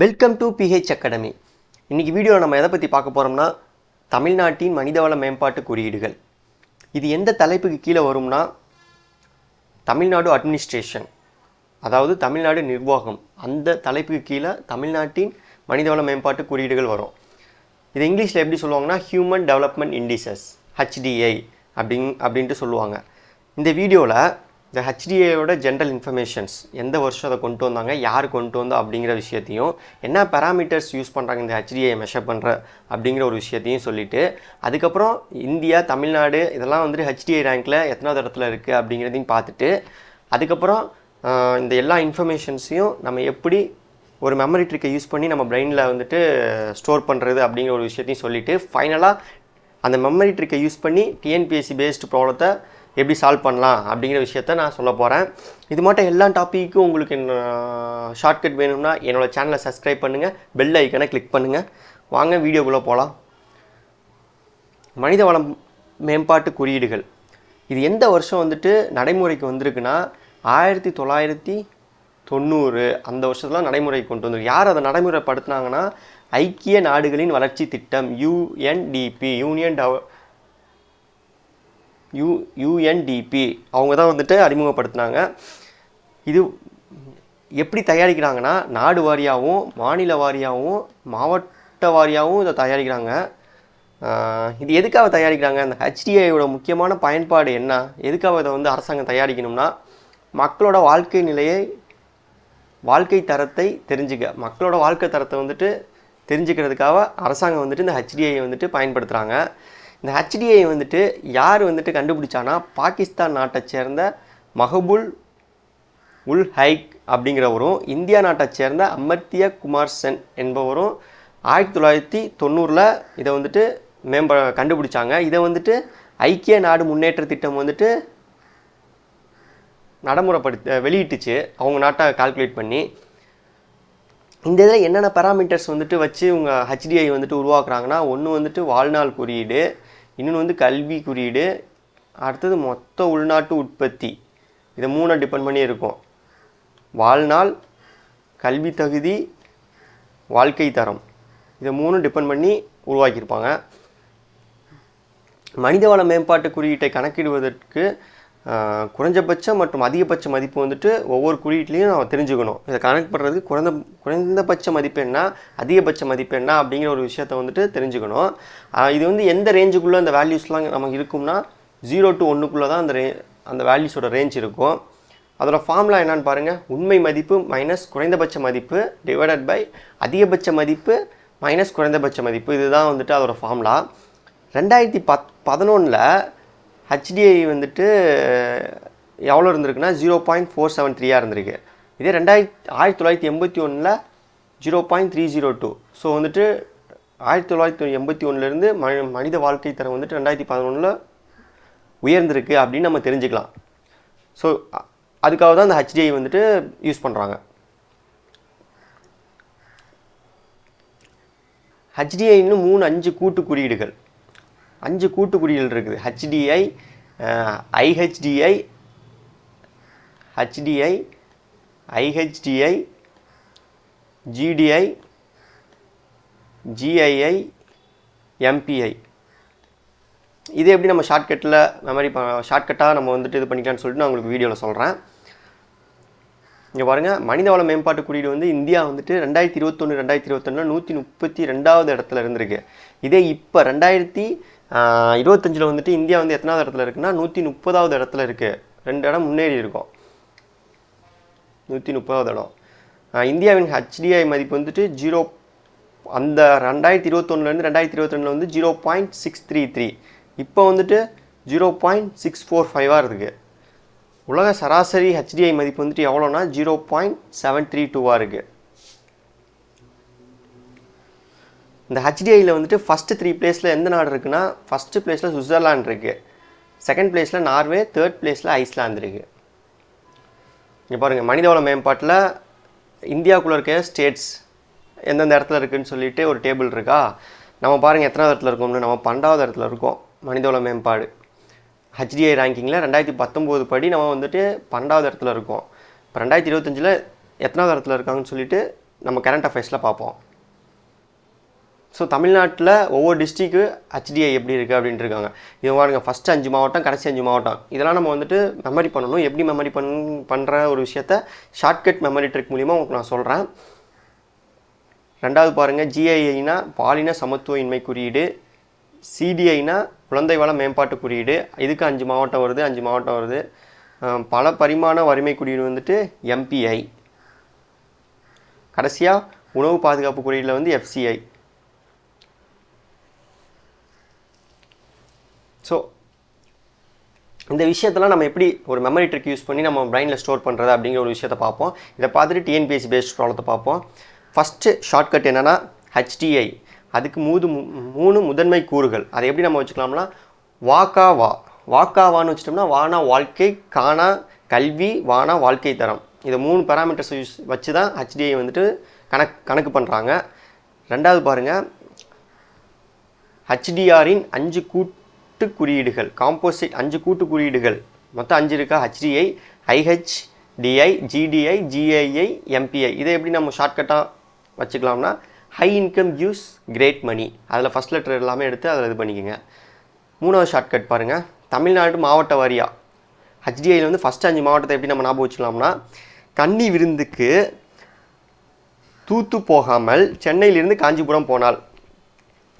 Welcome to PH academy. இன்றைக்கி video நம்ம எதை பற்றி பார்க்க போகிறோம்னா தமிழ்நாட்டின் மனிதவள மேம்பாட்டு குறியீடுகள். இது எந்த தலைப்புக்கு கீழே வரும்னா தமிழ்நாடு அட்மினிஸ்ட்ரேஷன், அதாவது தமிழ்நாடு நிர்வாகம், அந்த தலைப்புக்கு கீழே தமிழ்நாட்டின் மனிதவள மேம்பாட்டு குறியீடுகள் வரும். இது இங்கிலீஷில் எப்படி சொல்லுவாங்கன்னா ஹியூமன் டெவலப்மெண்ட் இண்டிசஸ், HDI அப்படின்ட்டு சொல்லுவாங்க. இந்த வீடியோவில் இந்த HDIயோட ஜென்ரல் இன்ஃபர்மேஷன்ஸ், எந்த வருஷம் அதை கொண்டு வந்தாங்க, யார் கொண்டு வந்தோம் அப்படிங்கிற விஷயத்தையும், என்ன பேராமீட்டர்ஸ் யூஸ் பண்ணுறாங்க இந்த HDI மெஷர் பண்ணுற அப்படிங்கிற ஒரு விஷயத்தையும் சொல்லிவிட்டு, அதுக்கப்புறம் இந்தியா, தமிழ்நாடு இதெல்லாம் வந்துட்டு HDI ரேங்கில் எத்தனாவது இடத்துல இருக்குது அப்படிங்கிறதையும் பார்த்துட்டு, அதுக்கப்புறம் இந்த எல்லா இன்ஃபர்மேஷன்ஸையும் நம்ம எப்படி ஒரு மெமரி ட்ரிக்கை யூஸ் பண்ணி நம்ம பிரெயினில் வந்துட்டு ஸ்டோர் பண்ணுறது அப்படிங்கிற ஒரு விஷயத்தையும் சொல்லிவிட்டு, ஃபைனலாக அந்த மெமரி ட்ரிக்கை யூஸ் பண்ணி TNPSC பேஸ்டு ப்ராப்ளத்தை எப்படி சால்வ் பண்ணலாம் அப்படிங்கிற விஷயத்த நான் சொல்ல போகிறேன். இது மட்டும் எல்லா டாப்பிக்கும் உங்களுக்கு ஷார்ட்கட் வேணும்னா என்னோடய சேனலை சப்ஸ்கிரைப் பண்ணுங்கள், பெல் ஐக்கனை கிளிக் பண்ணுங்கள். வாங்க வீடியோக்குள்ளே போகலாம். மனித வளம் மேம்பாட்டு குறியீடுகள் இது எந்த வருஷம் வந்துட்டு நடைமுறைக்கு வந்திருக்குன்னா 1990 அந்த வருஷத்தில் நடைமுறைக்கு கொண்டு வந்திருக்கு. யார் அதை நடைமுறைப்படுத்தினாங்கன்னா ஐக்கிய நாடுகளின் வளர்ச்சி திட்டம் UNDP, UNDP அவங்க தான் வந்துட்டு அறிமுகப்படுத்தினாங்க. இது எப்படி தயாரிக்கிறாங்கன்னா நாடு வாரியாகவும் மாநில வாரியாகவும் மாவட்ட வாரியாகவும் இதை தயாரிக்கிறாங்க. இது எதுக்காக தயாரிக்கிறாங்க, அந்த HDIயோட முக்கியமான பயன்பாடு என்ன, எதுக்காக இதை வந்து அரசாங்கம் தயாரிக்கணும்னா மக்களோட வாழ்க்கை நிலையை, வாழ்க்கை தரத்தை மக்களோட வாழ்க்கை தரத்தை வந்துட்டு தெரிஞ்சுக்கிறதுக்காக அரசாங்கம் வந்துட்டு இந்த HDI வந்துட்டு பயன்படுத்துகிறாங்க. இந்த HDI வந்துட்டு யார் வந்துட்டு கண்டுபிடிச்சானா பாகிஸ்தான் நாட்டை சேர்ந்த மஹபூல் உல் ஹைக் அப்படிங்கிறவரும் இந்தியா நாட்டை சேர்ந்த அமர்த்திய குமார் சென் என்பவரும் 1990 இதை வந்துட்டு கண்டுபிடிச்சாங்க. இதை வந்துட்டு ஐக்கிய நாடு முன்னேற்ற திட்டம் வந்துட்டு வெளியிட்டுச்சு, அவங்க நாட்டை கால்குலேட் பண்ணி. இந்த இதில் என்னென்ன பேராமீட்டர்ஸ் வந்துட்டு வச்சு இவங்க HDI வந்துட்டு உருவாக்குறாங்கன்னா, ஒன்று வந்துட்டு வாழ்நாள் குறியீடு, இன்னொன்று வந்து கல்வி குறியீடு, அடுத்தது மொத்த உள்நாட்டு உற்பத்தி. இதை 3 டிபெண்ட் பண்ணி இருக்கும். வாழ்நாள், கல்வி தகுதி, வாழ்க்கை தரம், இதை 3 டிபெண்ட் பண்ணி உருவாக்கியிருப்பாங்க. மனிதவள மேம்பாட்டு குறியீட்டை கணக்கிடுவதற்கு குறைஞ்சபட்ச மற்றும் அதிகபட்ச மதிப்பு வந்துட்டு ஒவ்வொரு குறியீட்லையும் நம்ம தெரிஞ்சுக்கணும். இதை கணக்கு பண்ணுறதுக்கு குறைந்தபட்ச மதிப்பு என்ன, அதிகபட்ச மதிப்பு என்ன அப்படிங்கிற ஒரு விஷயத்தை வந்துட்டு தெரிஞ்சுக்கணும். இது வந்து எந்த ரேஞ்சுக்குள்ளே அந்த வேல்யூஸ்லாம் நமக்கு இருக்கும்னா 0 to 1 தான் அந்த வேல்யூஸோட ரேஞ்ச் இருக்கும். அதோட ஃபார்முலா என்னன்னு பாருங்கள், உண்மை மதிப்பு மைனஸ் குறைந்தபட்ச மதிப்பு டிவைடட் பை அதிகபட்ச மதிப்பு மைனஸ் குறைந்தபட்ச மதிப்பு. இதுதான் வந்துட்டு அதோட ஃபார்முலா. 2011 HDI வந்துட்டு எவ்வளோ இருந்திருக்குன்னா 0.473 இருந்திருக்கு. இதே 1981 0.302. ஸோ வந்துட்டு 1981 மனித வாழ்க்கை தரம் வந்துட்டு 2011 உயர்ந்திருக்கு அப்படின்னு நம்ம தெரிஞ்சுக்கலாம். ஸோ அதுக்காக தான் அந்த HDI வந்துட்டு யூஸ் பண்ணுறாங்க. HDI இன்னும் 5 கூட்டு குறியீடுகள், 5 கூட்டு குறியீடுகள் இருக்குது. HDI, IHDI, IHDI, GDI, GII, MPI. இது எப்படி நம்ம ஷார்ட்கட்டாக நம்ம வந்துட்டு இது பண்ணிக்கலாம்னு சொல்லிட்டு நான் உங்களுக்கு வீடியோவில் சொல்கிறேன். இங்கே பாருங்கள், மனிதவள மேம்பாட்டு குறியீடு வந்து இந்தியா வந்துட்டு 2021-2022 132வது இடத்துல இருந்திருக்கு. இதே இப்போ 2025 வந்துட்டு இந்தியா வந்து எத்தனாவது இடத்துல இருக்குன்னா 130வது இடத்துல இருக்குது. 2 இடம் முன்னேறி இருக்கும். 130வது இடம். இந்தியாவின் HDI மதிப்பு வந்துட்டு அந்த 2021 2022 வந்து 0.633, இப்போ வந்துட்டு 0.645 இருக்குது. உலக சராசரி HDI மதிப்பு வந்துட்டு எவ்வளோனா 0.732 இருக்குது. இந்த HDIயில் வந்துட்டு ஃபஸ்ட்டு 3 பிளேஸில் எந்த நாடு இருக்குன்னா, ஃபஸ்ட்டு பிளேஸில் சுவிட்சர்லாண்ட் இருக்குது, செகண்ட் பிளேஸில் நார்வே, தேர்ட் பிளேஸில் ஐஸ்லாந்து இருக்குது. இங்கே பாருங்கள், மனிதவள மேம்பாட்டில் இந்தியாவுக்குள்ளே இருக்க ஸ்டேட்ஸ் எந்தெந்த இடத்துல இருக்குதுன்னு சொல்லிட்டு ஒரு டேபிள் இருக்கா. நம்ம பாருங்கள் எத்தனாவது இடத்துல இருக்கோம்னு. நம்ம 12வது இடத்துல இருக்கோம் மனிதவள மேம்பாடு HDI ரேங்கிங்கில். 2019 படி நம்ம வந்துட்டு 12வது இடத்துல இருக்கோம். இப்போ 2025 எத்தனாவது இடத்துல இருக்காங்கன்னு சொல்லிட்டு நம்ம கரண்ட் அஃபேர்ஸில் பார்ப்போம். ஸோ தமிழ்நாட்டில் ஒவ்வொரு டிஸ்ட்ரிக்கு ஹெச்டிஐ எப்படி இருக்குது அப்படின்ட்டு இருக்காங்க. இது பாருங்க, ஃபஸ்ட்டு 5 மாவட்டம், கடைசி 5 மாவட்டம். இதெல்லாம் நம்ம வந்துட்டு மெமரி பண்ணணும். எப்படி மெமரி பண்ணுற ஒரு விஷயத்த ஷார்ட்கட் மெமரி ட்ரிக் மூலிமா உங்களுக்கு நான் சொல்கிறேன். ரெண்டாவது பாருங்கள், ஜிஐஐனா பாலின சமத்துவ இன்மை குறியீடு, சிடிஐனா குழந்தை வள மேம்பாட்டு குறியீடு. இதுக்கு 5 மாவட்டம் வருது, 5 மாவட்டம் வருது. பல பரிமாண வறுமை குறியீடு வந்துட்டு எம்பிஐ. கடைசியாக உணவு பாதுகாப்பு குறியீடில் வந்து எஃப்சிஐ. ஸோ இந்த விஷயத்தெல்லாம் நம்ம எப்படி ஒரு மெமரி ட்ரிக் யூஸ் பண்ணி நம்ம பிரெயினில் ஸ்டோர் பண்ணுறது அப்படிங்கிற ஒரு விஷயத்தை பார்ப்போம். இதை பார்த்துட்டு டிஎன்பிஎஸ்சி பேஸ்ட் ப்ராப்ளத்தை பார்ப்போம். ஃபஸ்ட்டு ஷார்ட்கட் என்னென்னா ஹெச்டிஐ. அதுக்கு 3 முதன்மை கூறுகள். அதை எப்படி நம்ம வச்சுக்கலாம்னா, வாக்காவான்னு வச்சுட்டோம்னா, வானா வாழ்க்கை, காணா கல்வி, வானா வாழ்க்கை தரம். இதை 3 பேராமீட்டர்ஸ் வச்சு தான் ஹெச்டிஐ வந்துட்டு கணக்கு பண்ணுறாங்க. ரெண்டாவது பாருங்கள், ஹெச்டிஆரின் 5 கூட்டு குறியீடுகள், காம்போசிட் 5 கூட்டு குறியீடுகள், மொத்தம் 5 இருக்கா? HDI, IH, DI, GDI, GII, MPI. இதை எப்படி நம்ம ஷார்ட்கட்டாக வச்சுக்கலாம்னா, high income gives great money. அதில் ஃபஸ்ட் லெட்டர் எல்லாமே எடுத்து அதில் இது பண்ணிக்கோங்க. 3வது ஷார்ட்கட் பாருங்கள், தமிழ்நாடு மாவட்ட வாரியா. ஹெச்டிஐயில் வந்து ஃபஸ்ட்டு 5 மாவட்டத்தை எப்படி நம்ம ஞாபகம் வச்சுக்கலாம்னா, கன்னி விருந்துக்கு தூத்து போகாமல் சென்னையிலிருந்து காஞ்சிபுரம் போனால்.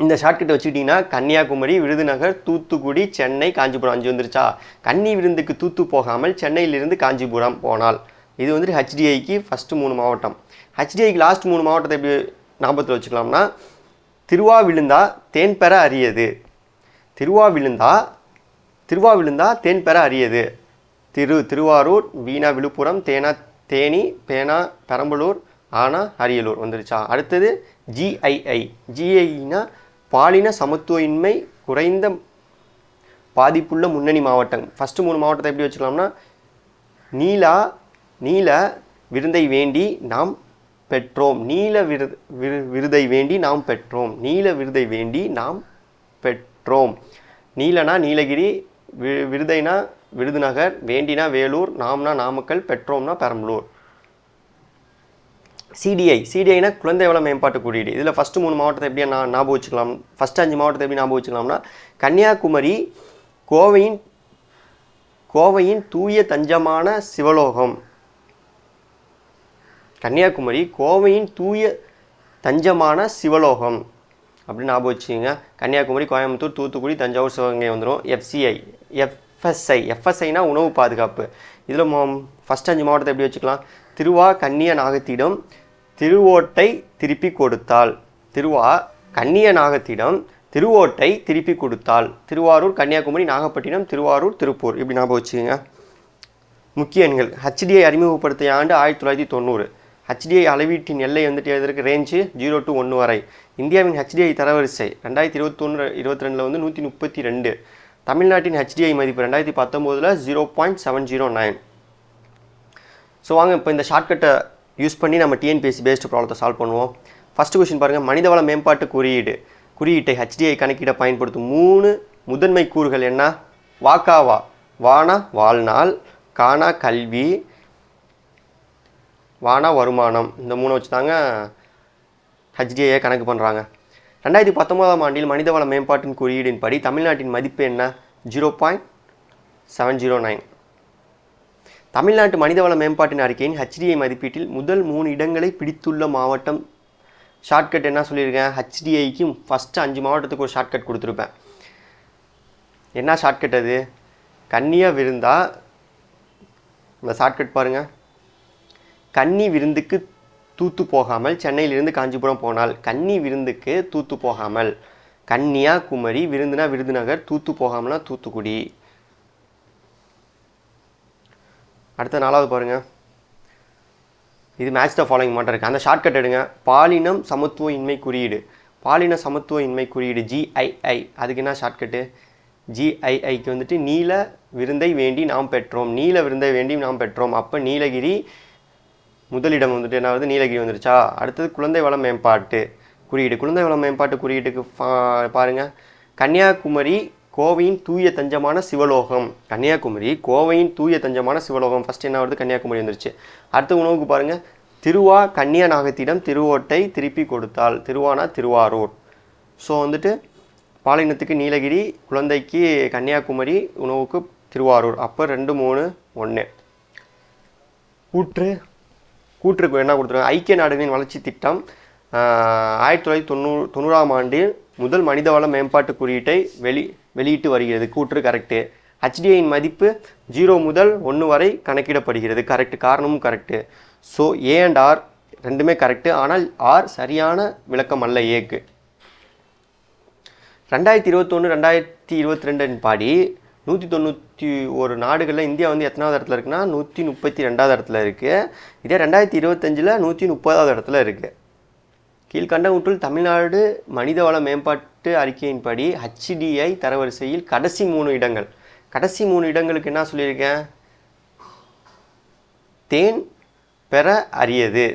இந்த ஷார்ட்கட்டை வச்சுக்கிட்டிங்கன்னா கன்னியாகுமரி, விருதுநகர், தூத்துக்குடி, சென்னை, காஞ்சிபுரம் 5 வந்துருச்சா? கன்னி விருந்துக்கு தூத்து போகாமல் சென்னையிலிருந்து காஞ்சிபுரம் போனால். இது வந்துட்டு ஹெச்டிஐக்கு ஃபஸ்ட்டு 3 மாவட்டம். ஹெச்டிஐக்கு லாஸ்ட் 3 மாவட்டத்தை எப்படி ஞாபகத்தில் வச்சுக்கலாம்னா, திருவாவிழுந்தா தேன் பெற அரியது. திருவாவிழுந்தா தேன் பெற அரியது. திருவாரூர், வீணா விழுப்புரம், தேனி, பேனா பெரம்பலூர், ஆனா அரியலூர் வந்துருச்சா? அடுத்தது ஜிஐஐனா பாலின சமத்துவமின்மை குறைந்த பாதிப்புள்ள முன்னணி மாவட்டம். ஃபஸ்ட்டு 3 மாவட்டத்தை எப்படி வச்சுக்கலாம்னா, நீல விருதை வேண்டி நாம் பெற்றோம். விருதை வேண்டி நாம் பெற்றோம். நீலனா நீலகிரி, விருதைனா விருதுநகர், வேண்டினா வேலூர், நாம்னா நாமக்கல், பெற்றோம்னா பெரம்பலூர். சிடிஐனா குழந்தை வள மேம்பாட்டு குறியீடு. இதில் ஃபஸ்ட்டு 3 மாவட்டத்தை எப்படி ஞாபகம் வச்சுக்கலாம்? ஃபஸ்ட்டு 5 மாவட்டத்தை எப்படி ஞாபகம் வச்சுக்கலாம்னா, கன்னியாகுமரி கோவையின் தூய தஞ்சமான சிவலோகம். கன்னியாகுமரி கோவையின் தூய தஞ்சமான சிவலோகம் அப்படின்னு ஞாபகம் வச்சுக்கோங்க. கன்னியாகுமரி, கோயம்புத்தூர், தூத்துக்குடி, தஞ்சாவூர், சிவகங்கை வந்துடும். எஃப்சிஐ, எஃப்எஸ்ஐனா உணவு பாதுகாப்பு. இதில் ஃபஸ்ட் 5 மாவட்டத்தை எப்படி வச்சுக்கலாம்? கன்னிய நாகத்திடம் திருவோட்டை திருப்பி கொடுத்தால். கன்னிய நாகத்திடம் திருவோட்டை திருப்பி கொடுத்தால். திருவாரூர், கன்னியாகுமரி, நாகப்பட்டினம், திருவாரூர், திருப்பூர் இப்படி ஞாபகம் வச்சுக்கோங்க. முக்கிய எண்கள். ஹெச்டிஐ அறிமுகப்படுத்திய ஆண்டு 1990. ஹெச்டிஐ அளவீட்டின் எல்லை வந்துட்டு எதற்கு? ரேஞ்சு 0 to 1 வரை. இந்தியாவின் ஹெச்டிஐ தரவரிசை 2021-22 வந்து 132. தமிழ்நாட்டின் ஹெச்டிஐ மதிப்பு 2019 0.709. ஸோ வாங்க இப்போ இந்த ஷார்ட்கட்டை யூஸ் பண்ணி நம்ம டிஎன்பிஎஸ்சி பேஸ்டு ப்ராப்ளத்தை சால்வ் பண்ணுவோம். ஃபஸ்ட்டு கொஸ்டின் பாருங்கள், மனிதவள மேம்பாட்டு குறியீட்டை ஹெச்டிஐ கணக்கிட பயன்படுத்தும் 3 முதன்மை கூறுகள் என்ன? வானா வாழ்நாள், காணா கல்வி, வானா வருமானம். இந்த 3 வச்சு தாங்க ஹெச்டிஐயை கணக்கு பண்ணுறாங்க. 2019ஆம் ஆண்டில் மனிதவள மேம்பாட்டின் குறியீடின்படி தமிழ்நாட்டின் மதிப்பு என்ன? 0.709. தமிழ்நாட்டு மனிதவள மேம்பாட்டின் அறிக்கையின் ஹெச்டிஐ மதிப்பீட்டில் முதல் 3 இடங்களை பிடித்துள்ள மாவட்டம். ஷார்ட்கட் என்ன சொல்லியிருக்கேன்? ஹெச்டிஐக்கு ஃபஸ்ட்டு 5 மாவட்டத்துக்கு ஒரு ஷார்ட்கட் கொடுத்துருப்பேன். என்ன ஷார்ட்கட் அது? கன்னியா விருந்தா. இந்த ஷார்ட்கட் பாருங்கள், கன்னி விருந்துக்கு தூத்து போகாமல் சென்னையிலிருந்து காஞ்சிபுரம் போனால். கன்னி விருந்துக்கு தூத்து போகாமல், கன்னியாகுமரி, விருந்துனா விருதுநகர், தூத்து போகாமல்னா தூத்துக்குடி. அடுத்த 4வது பாருங்கள், இது மேட்ச் த ஃபாலோயிங் மாட்டம் இருக்குது. அந்த ஷார்ட்கட் எடுங்க. பாலினம் சமத்துவ இன்மை குறியீடு. பாலின சமத்துவ இன்மை குறியீடு ஜிஐஐ. அதுக்கு என்ன ஷார்ட்கட்டு? ஜிஐஐக்கு வந்துட்டு நீல விருந்தை வேண்டி நாம் பெற்றோம். அப்போ நீலகிரி முதலிடம் வந்துட்டு என்ன வருது? நீலகிரி வந்துருச்சா? அடுத்தது குழந்தை வள மேம்பாட்டு குறியீடு. குழந்தை வள மேம்பாட்டு குறியீட்டுக்கு பாருங்கள், கன்னியாகுமரி கோவையின் தூய தஞ்சமான சிவலோகம். ஃபஸ்ட் என்ன வருது? கன்னியாகுமரி வந்துருச்சு. அடுத்த உணவுக்கு பாருங்கள், திருவா கன்னியா நாகத்திடம் திருவோட்டை திருப்பி கொடுத்தாள். திருவானா திருவாரூர். ஸோ வந்துட்டு பாலினத்துக்கு நீலகிரி, குழந்தைக்கு கன்னியாகுமரி, உணவுக்கு திருவாரூர். அப்போ 2, 3, 1. கூற்றுக்கு என்ன கொடுத்துருக்காங்க? ஐக்கிய நாடுகளின் வளர்ச்சி திட்டம் 1990ஆம் ஆண்டில் முதல் மனிதவள மேம்பாட்டு குறியீட்டை வெளியிட்டு வருகிறது. கூற்று கரெக்டு. HDIயின் மதிப்பு 0 முதல் 1 வரை கணக்கிடப்படுகிறது. கரெக்டு. காரணமும் correct. So A and R ரெண்டுமே கரெக்டு. ஆனால் R சரியான விளக்கம் அல்ல ஏக்கு. 2021-2022 பாடி 191 நாடுகளில் இந்தியா வந்து எத்தனாவது இடத்துல இருக்குன்னா 132வது இடத்துல இருக்குது. இதே 2025 130வது இடத்துல இருக்குது. கீழ்கண்டவற்றுள் தமிழ்நாடு மனிதவள மேம்பாட்டு அறிக்கையின்படி HDI தரவரிசையில் கடைசி 3 இடங்கள். கடைசி 3 இடங்களுக்கு என்ன சொல்லியிருக்கேன்? தேன் பெற அரியது,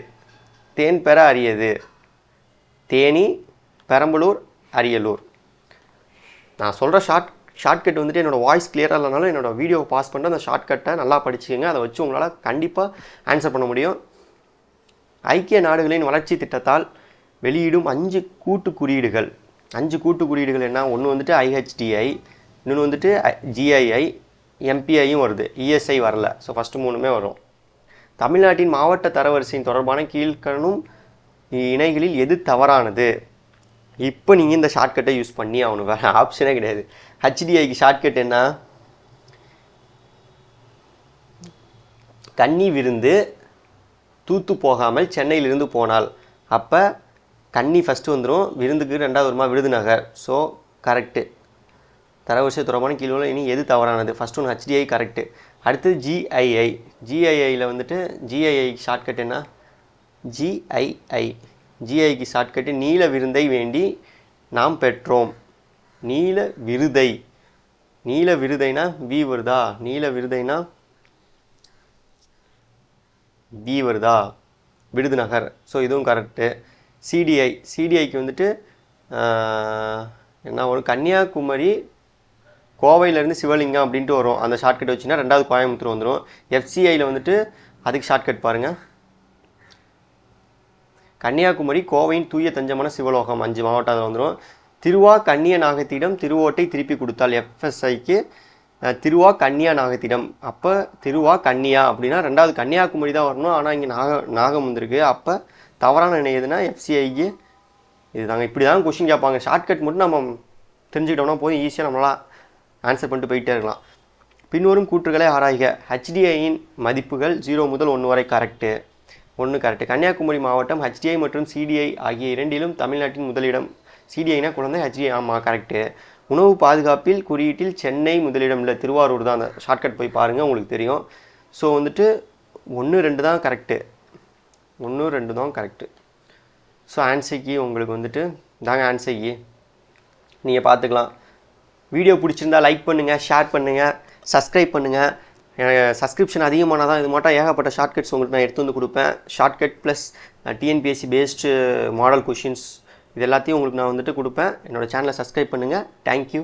தேனி, பெரம்பலூர், அரியலூர். நான் சொல்கிற ஷார்ட்கட் வந்துட்டு என்னோடய வாய்ஸ் கிளியராக இல்லைனாலும் என்னோடய வீடியோவை பாஸ் பண்ணிட்டு அந்த ஷார்ட்கட்டை நல்லா படிச்சுக்கோங்க. அதை வச்சு உங்களால் கண்டிப்பாக ஆன்சர் பண்ண முடியும். ஐக்கிய நாடுகளின் வளர்ச்சி திட்டத்தால் வெளியிடும் 5 கூட்டு குறியீடுகள். 5 கூட்டு குறியீடுகள் என்ன? ஒன்று வந்துட்டு IHDI, இன்னொன்று வந்துட்டு GII, MPIயும் வருது, ESI வரல. ஸோ ஃபஸ்ட்டு 3மே வரும். தமிழ்நாட்டின் மாவட்ட தரவரிசையின் தொடர்பான கீழ்கணும் இணைகளில் எது தவறானது? இப்போ நீங்கள் இந்த ஷார்ட்கட்டை யூஸ் பண்ணி அவனுக்கு வேறு ஆப்ஷனே கிடையாது. HDIக்கு ஷார்ட்கட் என்ன? கன்னி விருந்து தூத்து போகாமல் சென்னையிலிருந்து போனால். அப்போ கன்னி ஃபஸ்ட்டு வந்துடும், விருந்துக்கு 2வது வருமா விருதுநகர். So correct. தரவரிசை தொடர்பான கீழ்கணும் இனி எது தவறானது? ஃபஸ்ட்டு ஒன்று HDI கரெக்டு. அடுத்தது GII. GIIயில் வந்துட்டு GII ஷார்ட்கட் என்ன? GIIக்கு ஷார்ட்கட்டு நீல விருந்தை வேண்டி நாம் பெற்றோம். நீல விருதைனா வி வருதா? நீல விருதைனா வி வருதா? விருதுநகர். ஸோ இதுவும் கரெக்டு. சிடிஐக்கு வந்துட்டு என்ன வரும்? கன்னியாகுமரி, கோவையிலேருந்து சிவலிங்கம் அப்படின்ட்டு வரும். அந்த ஷார்ட்கட் வச்சுன்னா 2வது கோயம்புத்தூர் வந்துடும். FCIயில் வந்துட்டு அதுக்கு ஷார்ட்கட் பாருங்கள். கன்னியாகுமரி, கோவையின் தூய தஞ்சமான சிவலோகம் 5 மாவட்டம் அதில் வந்துடும். திருவா கன்னிய நாகத்திடம் திருவோட்டை திருப்பி கொடுத்தால். FSIக்கு திருவா கன்னியா நாகத்திடம். அப்போ திருவா கன்னியா அப்படின்னா 2வது கன்னியாகுமரி தான் வரணும். ஆனால் இங்கே நாகம் வந்திருக்கு. அப்போ தவறான இணையதுன்னா FCIக்கு இதுதாங்க. இப்படி தான் கொஷின் கேட்பாங்க. ஷார்ட்கட் மட்டும் நம்ம தெரிஞ்சுக்கிட்டோம்னா போதும், ஈஸியாக நம்மளால் ஆன்சர் பண்ணிட்டு போயிட்டே இருக்கலாம். பின்வரும் கூற்றுகளை ஆராய்க. HDIயின் மதிப்புகள் 0 முதல் 1 வரை கரெக்டு. 1 கரெக்டு. கன்னியாகுமரி மாவட்டம் HDI மற்றும் CDI ஆகிய இரண்டிலும் தமிழ்நாட்டின் முதலிடம். CDIனா குழந்தை, HDI ஆமாம் கரெக்டு. உணவு பாதுகாப்பில் குறியீட்டில் சென்னை முதலிடம் இல்லை, திருவாரூர் தான். அந்த ஷார்ட்கட் போய் பாருங்கள், உங்களுக்கு தெரியும். ஸோ வந்துட்டு 1, 2 தான் கரெக்டு. 1, 2 தான் கரெக்டு. ஸோ ஆன்சைக்கு உங்களுக்கு வந்துட்டு தாங்க ஆன்சைக்கு நீங்கள் பார்த்துக்கலாம். வீடியோ பிடிச்சிருந்தா லைக் பண்ணுங்கள், ஷேர் பண்ணுங்கள், சப்ஸ்கிரைப் பண்ணுங்கள். சப்ஸ்கிரிப்ஷன் அதிகமானால் தான் இது மட்டும் ஏகப்பட்ட ஷார்ட்கட்ஸ் உங்களுக்கு நான் எடுத்து வந்து கொடுப்பேன். Shortcut plus TNPSC based model questions இது எல்லாத்தையும் உங்களுக்கு நான் வந்துட்டு கொடுப்பேன். என்னோடய சேனலை சப்ஸ்கிரைப் பண்ணுங்கள். தேங்க்யூ.